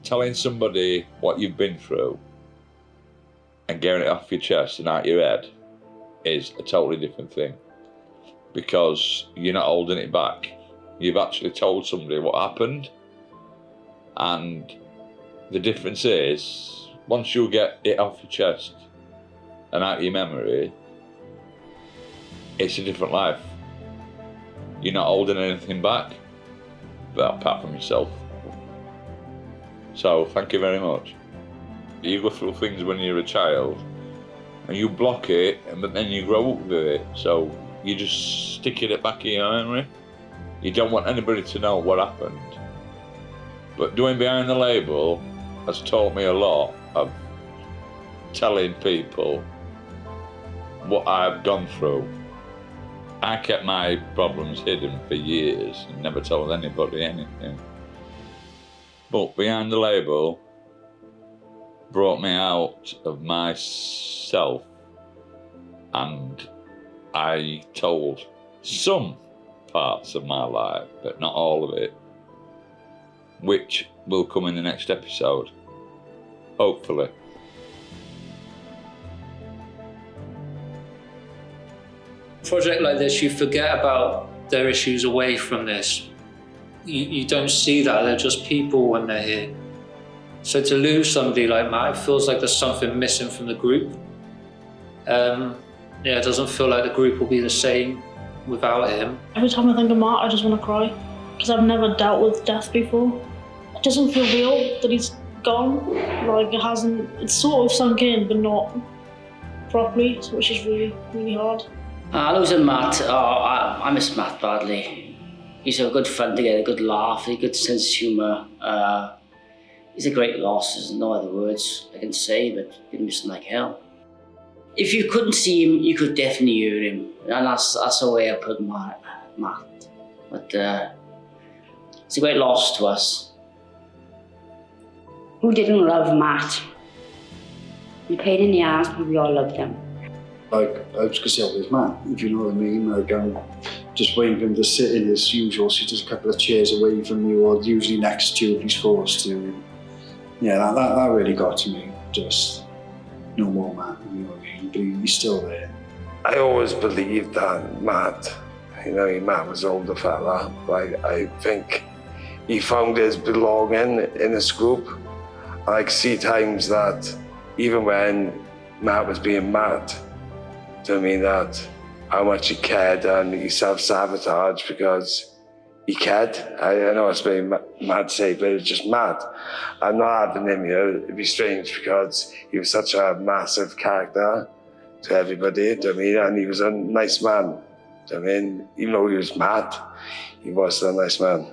Telling somebody what you've been through and getting it off your chest and out your head is a totally different thing, because you're not holding it back. You've actually told somebody what happened, and the difference is, once you get it off your chest and out your memory, it's a different life. You're not holding anything back, but apart from yourself. So thank you very much. You go through things when you're a child and you block it, but then you grow up with it. So you just stick it back in your memory. You don't want anybody to know what happened. But doing Behind the Label has taught me a lot of telling people what I've gone through. I kept my problems hidden for years and never told anybody anything. But Behind the Label brought me out of myself, and I told some parts of my life, but not all of it, which will come in the next episode, hopefully. A project like this, you forget about their issues away from this. You don't see that, they're just people when they're here. So to lose somebody like Matt, it feels like there's something missing from the group. It doesn't feel like the group will be the same without him. Every time I think of Matt, I just want to cry, because I've never dealt with death before. It doesn't feel real that he's gone. Like, it's sort of sunk in, but not properly, which is really, really hard. Losing Matt, I miss Matt badly. He's a good friend to get a good laugh, a good sense of humour. He's a great loss, there's no other words I can say, but you miss him like hell. If you couldn't see him, you could definitely hear him, and that's the way I put Matt. But it's a great loss to us. Who didn't love Matt? He paid in the ass, but we all loved him. Like, I was gonna say always Matt, if you know what I mean. Like, just waiting for him to sit in his usual seat, just a couple of chairs away from you, or usually next to you if he's forced to. Yeah, that really got to me. Just no more Matt, you know what I mean? But he's still there. I always believed that Matt was older fella, but I think he found his belonging in this group. I could see times that even when Matt was being Matt, to me that how much he cared, and he self-sabotaged because he cared. I know it's very mad to say, but it's just mad. I'm not having him here. It'd be strange because he was such a massive character to everybody, do you know what I mean? And he was a nice man, do you know what I mean? Even though he was mad, he was a nice man,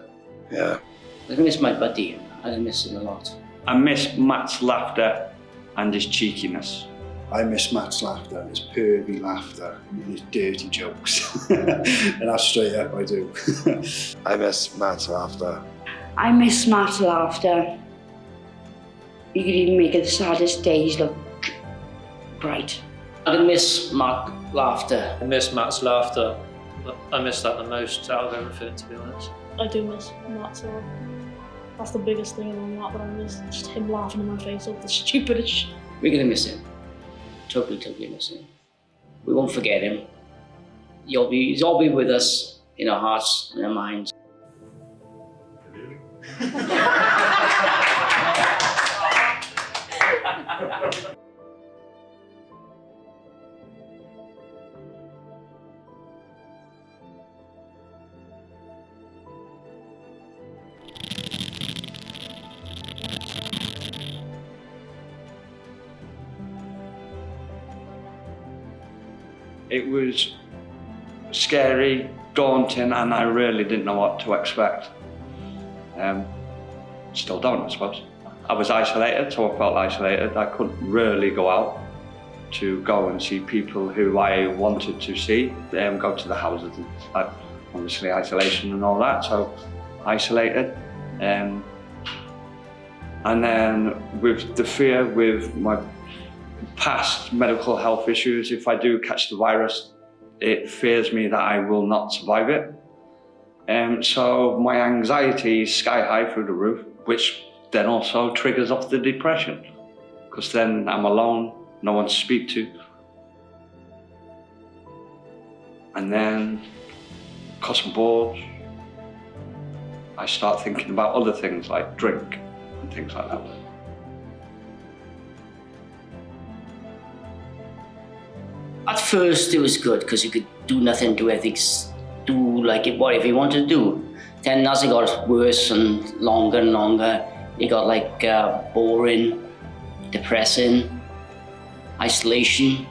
yeah. I miss my buddy, I miss him a lot. I miss Matt's laughter and his cheekiness. I miss Matt's laughter, his pervy laughter, and his dirty jokes. And that's straight up, I do. I miss Matt's laughter. I miss Matt's laughter. You could even make the saddest days look bright. I miss Matt's laughter. I miss Matt's laughter. I miss that the most out of everything, to be honest. I do miss Matt's laugh. That's the biggest thing on that I miss. Just him laughing in my face over the stupidest shit. We're gonna miss him. Totally miss him. We won't forget him. He's all be with us in our hearts and our minds. It was scary, daunting, and I really didn't know what to expect. Still don't, I suppose. I was isolated, so I felt isolated. I couldn't really go out to go and see people who I wanted to see, go to the houses, and obviously isolation and all that, so isolated. And then with the fear, with my past medical health issues, if I do catch the virus, it fears me that I will not survive it. So my anxiety is sky high through the roof, which then also triggers off the depression, because then I'm alone, no one to speak to. And then, because I'm bored, I start thinking about other things like drink and things like that. At first it was good because you could do nothing, do everything, do like whatever you wanted to do. Then as it got worse and longer, it got like boring, depressing, isolation,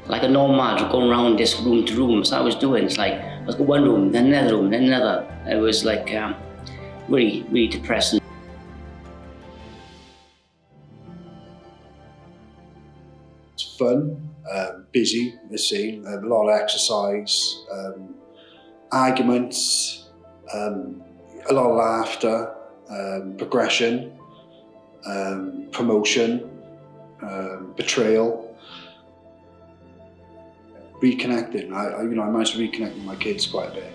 like a nomad going around this room to room. So I was doing, it's like, I was going one room, then another room, then another. It was like really, really depressing. It's fun, busy, let's see, a lot of exercise, arguments, a lot of laughter, progression, promotion, betrayal, reconnecting. I managed to reconnect with my kids quite a bit.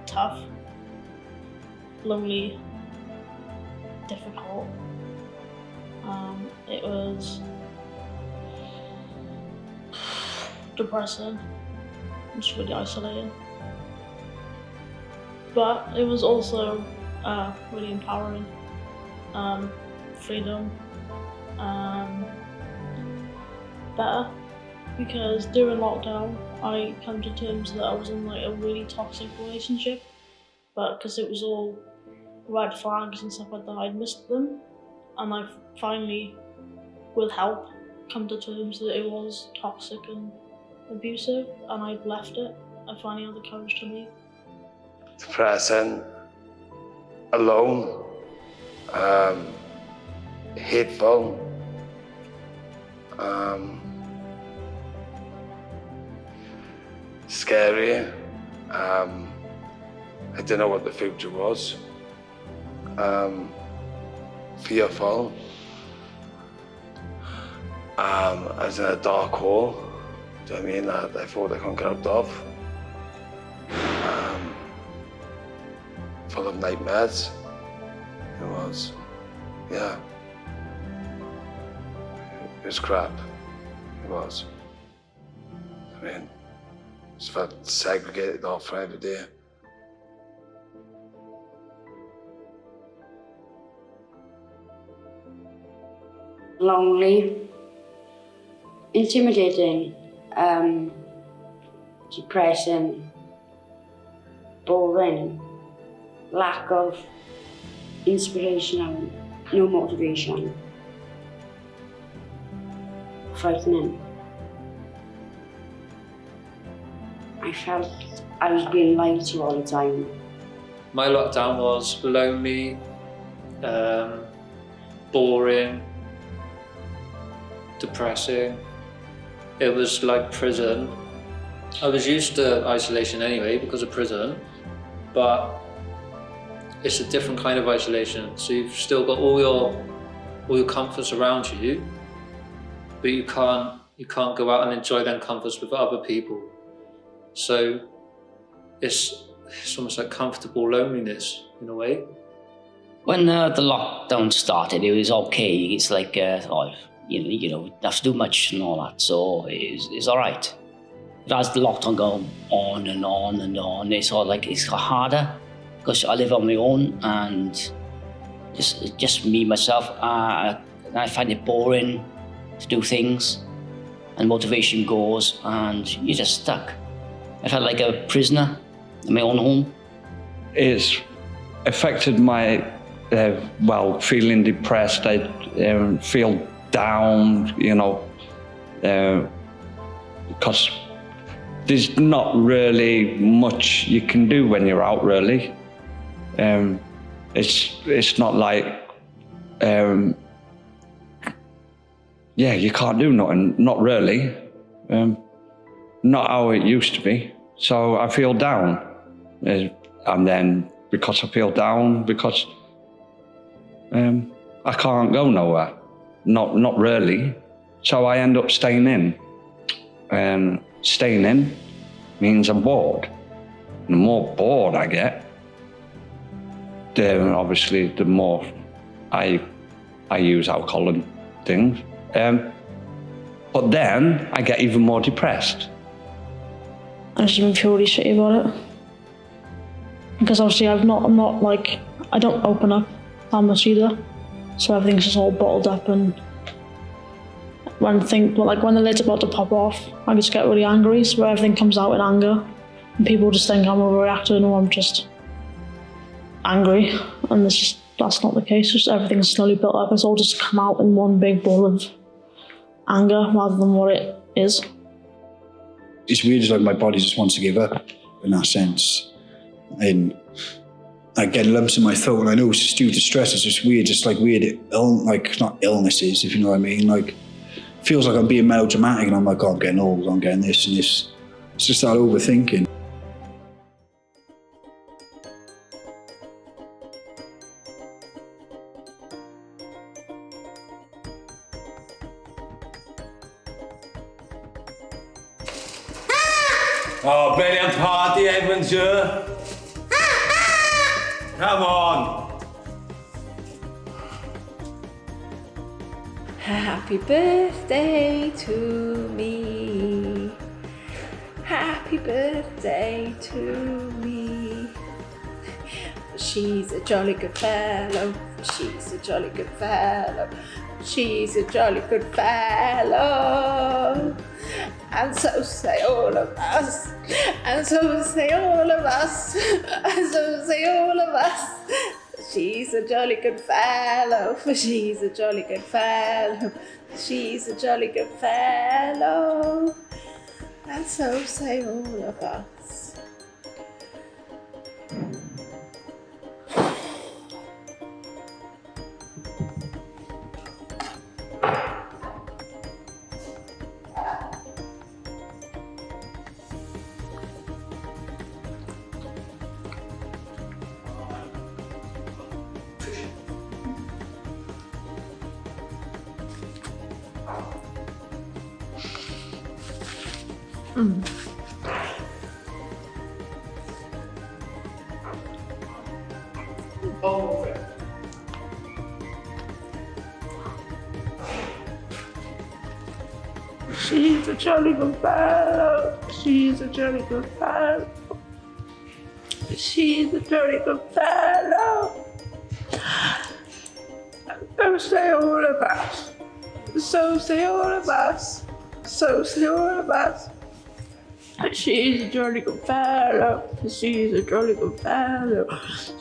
Tough, lonely, difficult. It was depressing, just really isolating. But it was also really empowering. Freedom. Better, because during lockdown I come to terms that I was in like a really toxic relationship, but because it was all red flags and stuff like that, I'd missed them, and I've finally, with help, come to terms that it was toxic and abusive, and I'd left it. I finally had the courage to leave. Depressing, alone, hateful, scary. I didn't know what the future was. Fearful. I was in a dark hole, do you know what I mean, that I thought I couldn't get out of. Full of nightmares. It was, yeah. It was crap. It was. I mean, just felt segregated off for every day. Lonely, intimidating, depressing, boring, lack of inspiration, no motivation, frightening. I felt I was being lied to all the time. My lockdown was lonely, boring, depressing. It was like prison. I was used to isolation anyway because of prison, but it's a different kind of isolation. So you've still got all your comforts around you, but you can't go out and enjoy them comforts with other people. So it's almost like comfortable loneliness in a way. When the lockdown started, it was okay. It's like, you don't have to do much and all that, so it's all right. But as the lockdown goes on and on and on, it's got harder because I live on my own and just me, myself. I find it boring to do things, and motivation goes, and you're just stuck. I felt like a prisoner in my own home. It's affected my feeling depressed, I feel down, because there's not really much you can do when you're out, really. It's not like, you can't do nothing, not really. Not how it used to be. So I feel down. And then because I feel down, because I can't go nowhere, not really. So I end up staying in. And staying in means I'm bored. And the more bored I get, obviously the more I use alcohol and things. But then I get even more depressed. I just even feel really shitty about it. Because obviously I'm not like, I don't open up that much either. So everything's just all bottled up, and when the lid's about to pop off, I just get really angry, so everything comes out in anger. And people just think I'm overreacting or I'm just angry. And that's not the case, just everything's slowly built up. It's all just come out in one big ball of anger rather than what it is. It's weird, it's like my body just wants to give up in that sense. And I get lumps in my throat, and I know it's just due to stress. It's just weird, just like weird, not illnesses, if you know what I mean. Like, it feels like I'm being melodramatic, and I'm like, oh, I'm getting old, I'm getting this and this. It's just that overthinking. Oh, brilliant party, Edwin, sir. Come on. Happy birthday to me. Happy birthday to me. She's a jolly good fellow. She's a jolly good fellow. She's a jolly good fellow. And so say all of us. And so say all of us. And so say all of us. She's a jolly good fellow. She's a jolly good fellow. She's a jolly good fellow. And so say all of us. She's a jolly good fellow. She's a jolly good fellow. She's a jolly good fellow. So say all of us. So say all of us. So say all of us. She's a jolly good fellow. She's a jolly good fellow.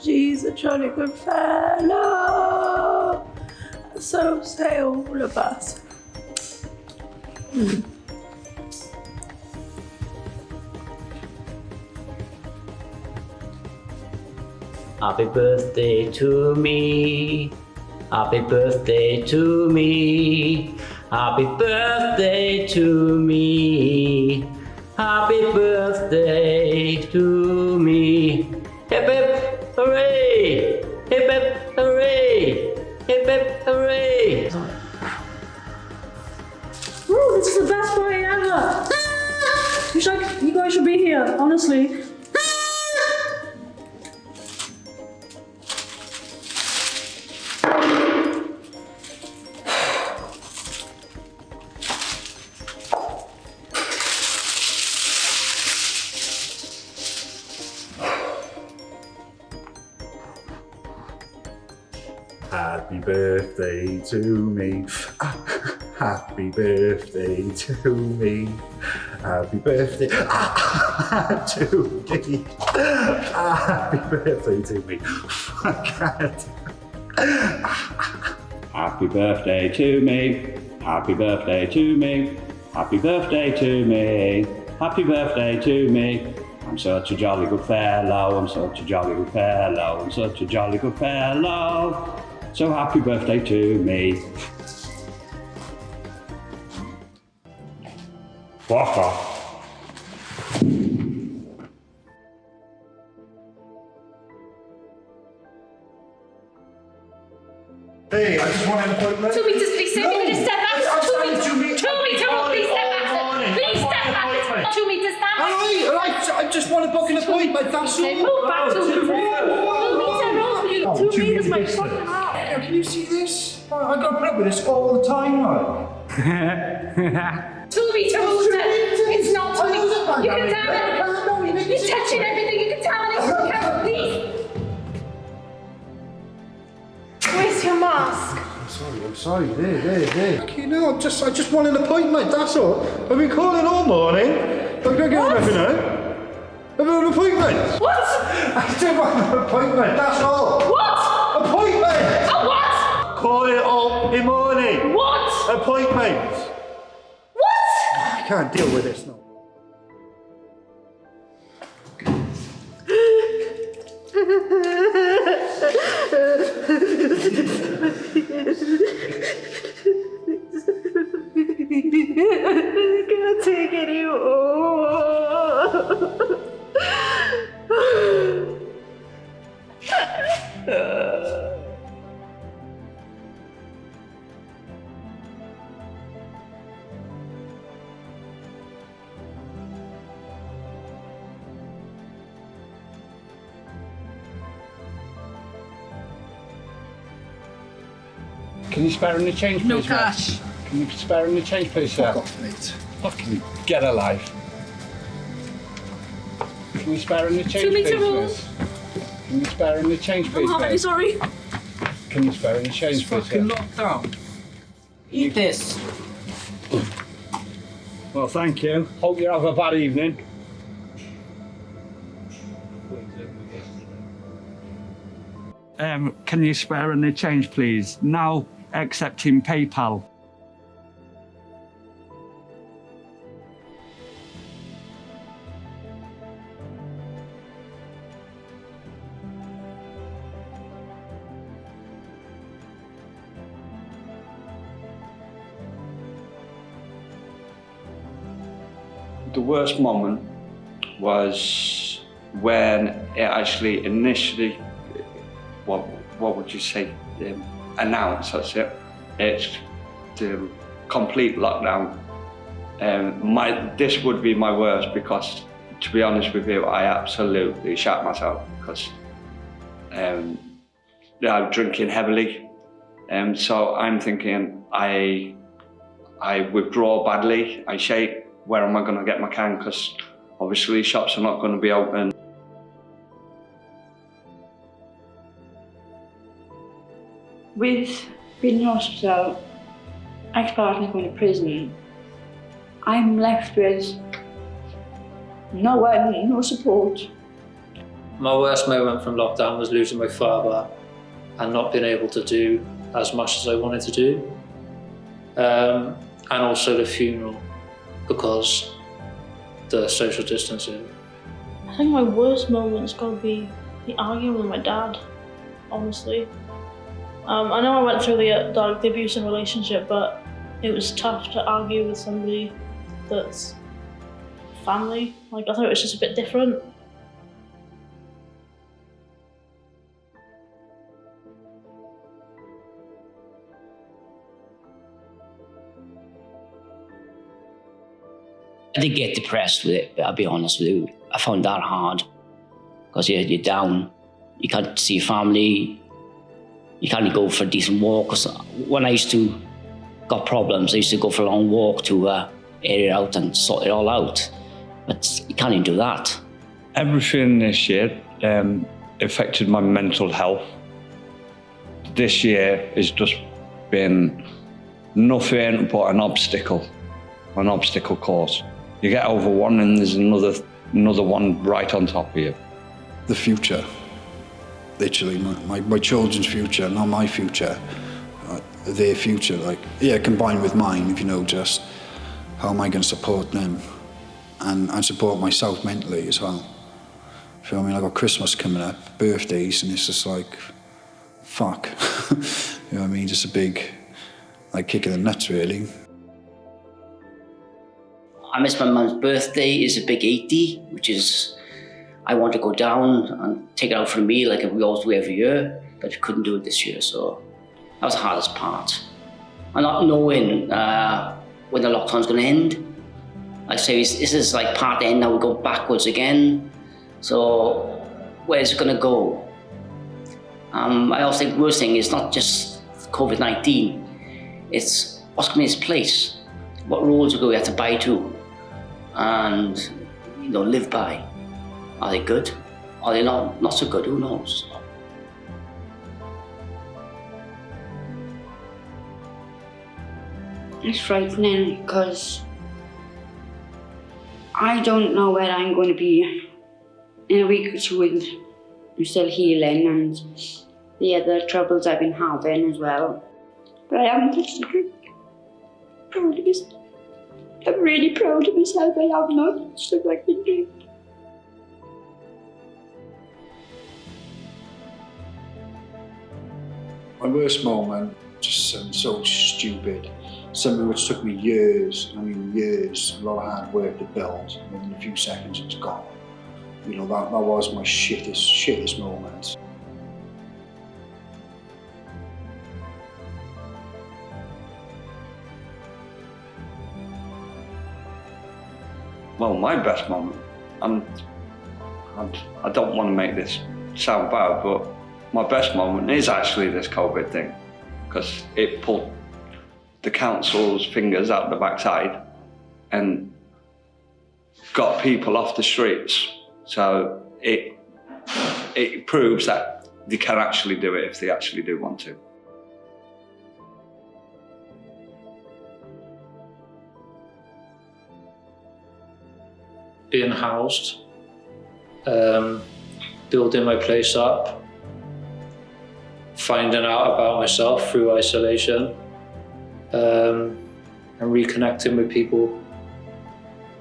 She's a jolly good fellow. So say all of us. Happy birthday to me. Happy birthday to me. Happy birthday to me. Happy birthday to me. Hip hip hooray! Hip hip hooray! Hip hip hooray! Woo, this is the best party ever! You guys should be here, honestly. Happy birthday to me. Happy birthday to me. Happy birthday to me. Happy birthday to me. I can't. Happy birthday to me. Happy birthday to me. Happy birthday to me. Happy birthday to me. I'm such a jolly good fellow. I'm such a jolly good fellow. I'm such a jolly good fellow. So happy birthday to me. Fuck off. Hey, I just want an appointment. 2 meters, please, sir. Can you just step back? 2 meters. 2 meters. Please step back. Please step back. 2 meters down. All right, I just want to book an appointment, that's all. Move back 2 meters. 2 meters, 2 meters, my fucking heart. Yeah, can you see this? I got put up with this all the time, like. 2 meter rules, sir. It's not 2 meters. You can tell me. You're touching everything. You can tell me. Please. Where's your mask? I'm sorry, there. Okay, no, I just want an appointment, that's all. I've been calling all morning. I don't get anything out. I've got an appointment. What? I just want an appointment, that's all. What? Appointment! A what? Call it all in morning. What? Appointment. What? I can't deal with this now. I can't take it anymore. Can you spare any change, please? No cash. Can you spare any change, please, sir? Fuck off, mate. Fucking get a life. Can you spare any change, 2 meter please, rules. miss? Can you spare any change, please, I'm really miss? sorry. Can you spare any change, please, sir? locked down. Eat this. Well, thank you. Hope you have a bad evening. Can you spare any change, please? Now accepting PayPal. The worst moment was when it actually initially, what would you say, announced, that's it. It's the complete lockdown. This would be my worst because, to be honest with you, I absolutely shat myself because I'm drinking heavily. So I'm thinking I withdraw badly, I shake. Where am I going to get my can? Because obviously shops are not going to be open. With being in hospital, ex-partner going to prison, I'm left with no one, no support. My worst moment from lockdown was losing my father and not being able to do as much as I wanted to do. And also the funeral, because the social distancing. I think my worst moment's got to be the arguing with my dad, honestly. I know I went through the abusive relationship, but it was tough to argue with somebody that's family. Like, I thought it was just a bit different. I did get depressed with it, I'll be honest with you. I found that hard because you're down. You can't see your family. You can't go for a decent walk. Cause when I used to got problems, I used to go for a long walk to air it out and sort it all out. But you can't even do that. Everything this year affected my mental health. This year has just been nothing but an obstacle course. You get over one and there's another one right on top of you. The future. literally my children's future, not my future, their future, like, yeah, combined with mine, if you know, just how am I going to support them and support myself mentally as well. You feel what I mean? I got Christmas coming up, birthdays, and it's just like, fuck. You know what I mean? Just a big, like, kick in the nuts, really. I miss my mum's birthday. It's a big 80, which is, I want to go down and take it out for a meal like we always do every year, but we couldn't do it this year, so that was the hardest part. And not knowing when the lockdown's going to end. Like I say, this is like part end, now we go backwards again. So where's it going to go? I also think the worst thing is not just COVID-19, it's what's going to be its place. What roads are we have to buy to and, you know, live by? Are they good? Are they not so good? Who knows? It's frightening because I don't know where I'm going to be in a week or two with I'm still healing and the other troubles I've been having as well. But I am just proud of myself. I'm really proud of myself. I have not stuff I can do. My worst moment just sounds so stupid. Something which took me years, I mean years, a lot of hard work to build, and within a few seconds it's gone. You know, that was my shittest moment. Well, my best moment, I don't want to make this sound bad, but my best moment is actually this COVID thing, because it pulled the council's fingers out the backside and got people off the streets. So it proves that they can actually do it if they actually do want to. Being housed, building my place up, finding out about myself through isolation, and reconnecting with people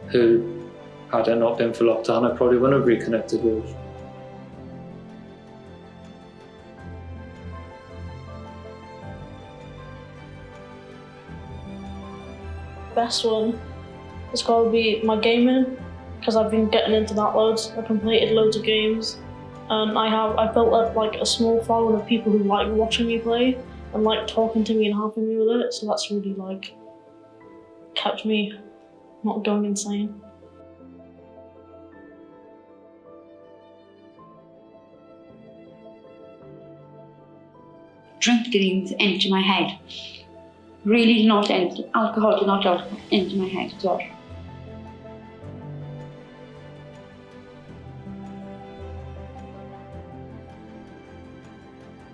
who, had it not been for lockdown, I probably wouldn't have reconnected with. Best one has got to be my gaming, because I've been getting into that loads. I've completed loads of games, and I built up like a small following of people who like watching me play and like talking to me and helping me with it. So that's really like kept me not going insane. Drink didn't enter my head. Really not enter. Alcohol did not enter my head at all.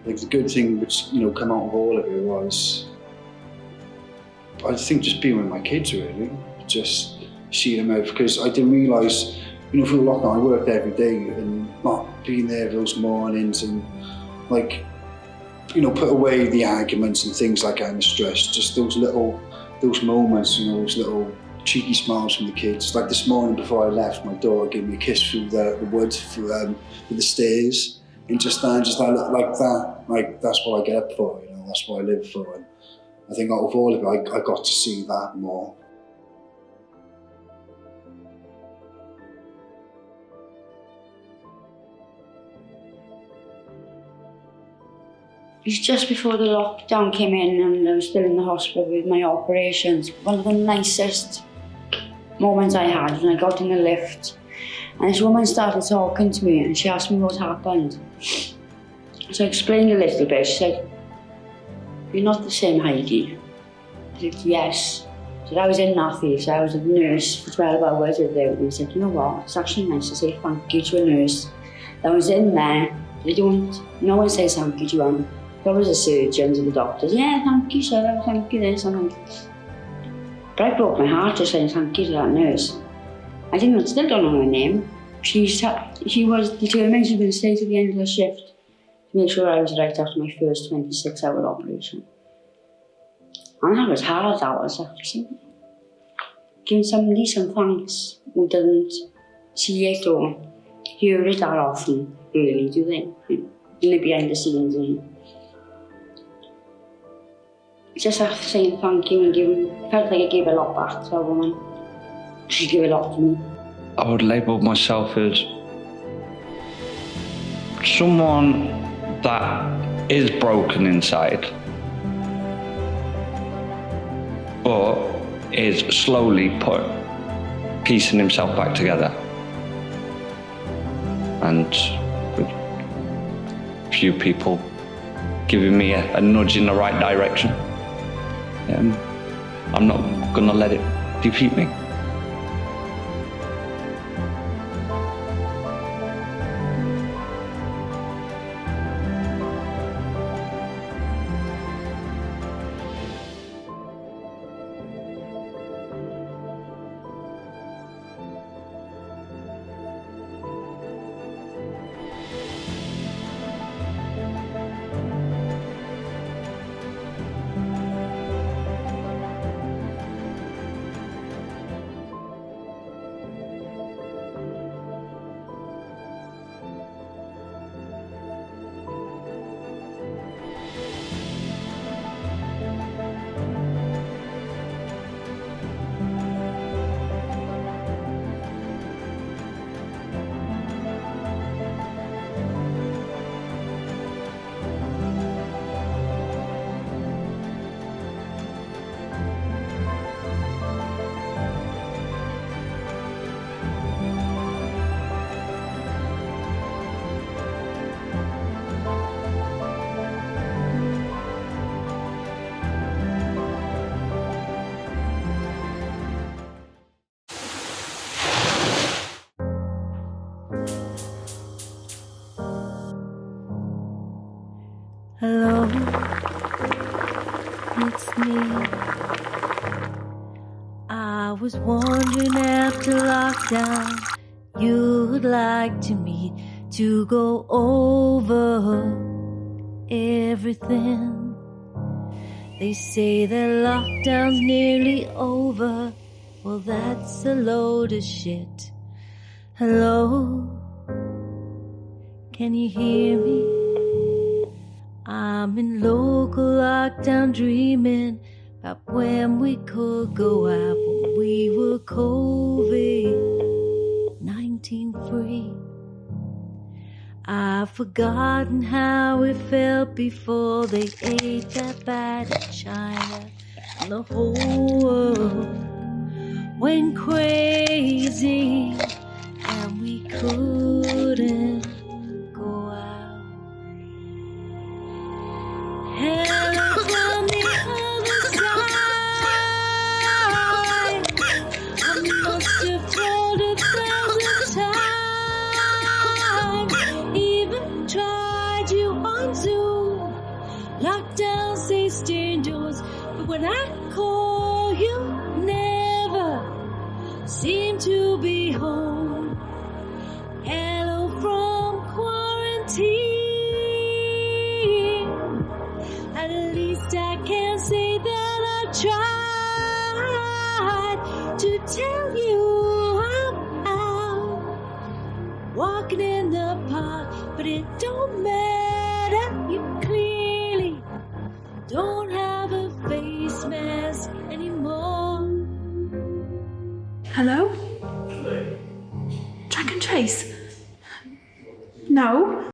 Like the good thing which, you know, come out of all of it was, I think just being with my kids really, just seeing them out, because I didn't realise, you know, through the lockdown I worked every day and not being there those mornings and like, you know, put away the arguments and things like that and the stress, just those moments, you know, those little cheeky smiles from the kids. Like this morning before I left, my daughter gave me a kiss through the wood, through the stairs. And just like that, like that's what I get up for, you know, that's what I live for. And I think out of all of it, I got to see that more. It was just before the lockdown came in and I was still in the hospital with my operations. One of the nicest moments I had was when I got in the lift and this woman started talking to me and she asked me what happened. So I explained a little bit. She said, "You're not the same Heidi." I said, "Yes." She said, "I was in Matthews, so I was a nurse for 12 hours with them." And I said, "You know what, it's actually nice to say thank you to a nurse that was in there. No one says thank you to them. There was the surgeons and the doctors. Yeah, thank you, sir, thank you this, and but I broke my heart just saying thank you to that nurse. I still don't know her name. She was determined she was going to stay to the end of the shift. to make sure I was right after my first 26-hour operation. And that was hard hours, actually. Giving somebody some thanks who doesn't see it or hear it that often, really, do they? In the behind the scenes. And just after saying thank you and felt like I gave a lot back to a woman. She gave a lot to me. I would label myself as someone that is broken inside, but is slowly piecing himself back together. And with a few people giving me a nudge in the right direction, I'm not gonna let it defeat me. Hello, it's me. I was wondering after lockdown, you'd like to meet to go over everything. They say that lockdown's nearly over. Well, that's a load of shit. Hello, can you hear me? I'm in local lockdown dreaming about when we could go out when we were COVID-19 free. I've forgotten how it felt before they ate that bad in China, and the whole world went crazy and we couldn't go out. Hello from the other side. I must have told 1,000 times. Even tried you on Zoom. Lockdown says stay indoors, but when I call you, never seem to be home. Hello from quarantine. At least I can say that I tried to tell you I'm out walking in the park, but it don't matter. You clearly don't have a face mask anymore. Hello? Track and trace? No.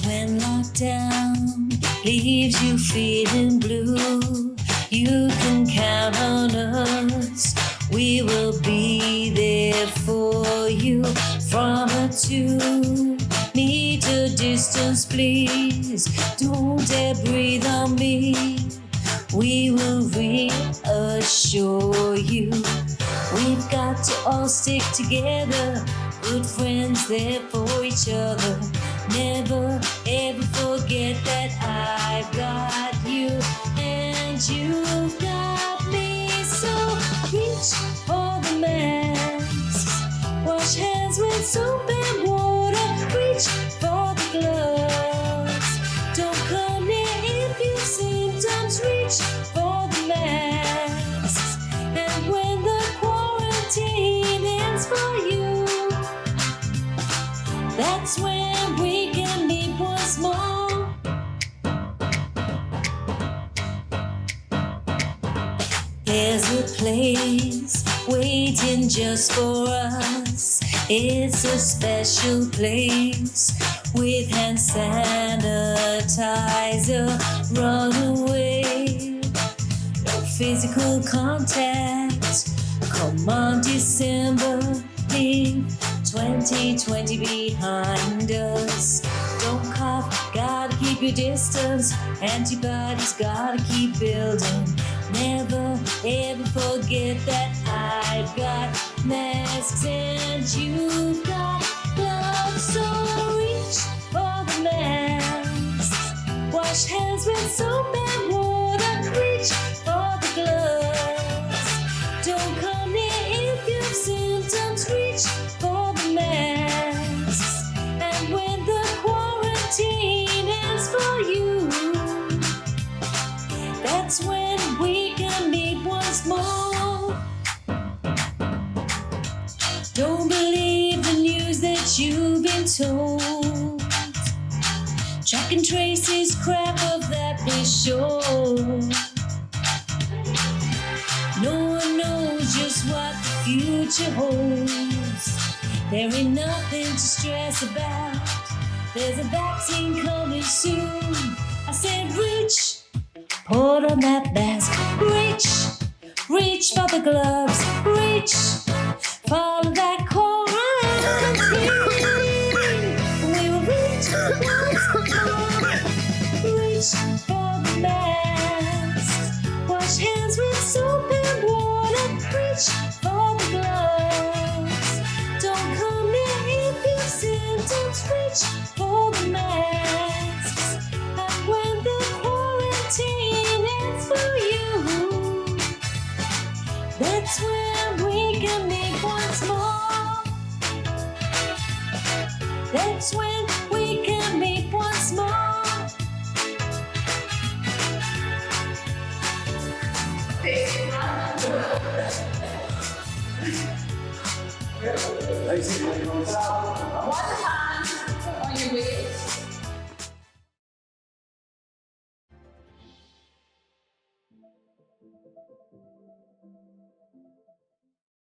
When lockdown leaves you feeling blue, you can count on us. We will be there for you. From a 2-meter distance, please. Don't dare breathe on me we will reassure you. We've got to all stick together, good friends there for each other. Never ever forget that I've got you and you've got me. So reach for the masks, wash hands with soap and water, reach for the gloves. Don't come near if you symptoms, reach for the masks. And when the quarantine ends for you, that's when we can meet once more. There's a place waiting just for us. It's a special place with hand sanitizer. Run away, no physical contact. Come on, December, leave 2020 behind us. Don't cough, gotta keep your distance. Antibodies gotta keep building. Never ever forget that I've got masks and you've got gloves. So reach for the masks, wash hands with soap and water, reach for the gloves. Don't come near if you have symptoms, reach for the masks. And when the quarantine ends for you, that's when we can meet once more. Don't believe the news that you've been told. Track and trace is crap, of that be sure. No one knows just what the future holds. There ain't nothing to stress about. There's a vaccine coming soon. I said reach, put on that mask. Reach for the gloves. Reach, follow that quarantine. We will reach once more. Reach for the mask, wash hands with soap and water. Reach for the gloves. Don't come near if you have symptoms. Reach for the masks. And when the quarantine ends for you, that's when we can meet once more. That's when we can meet once more. One hand on your waist.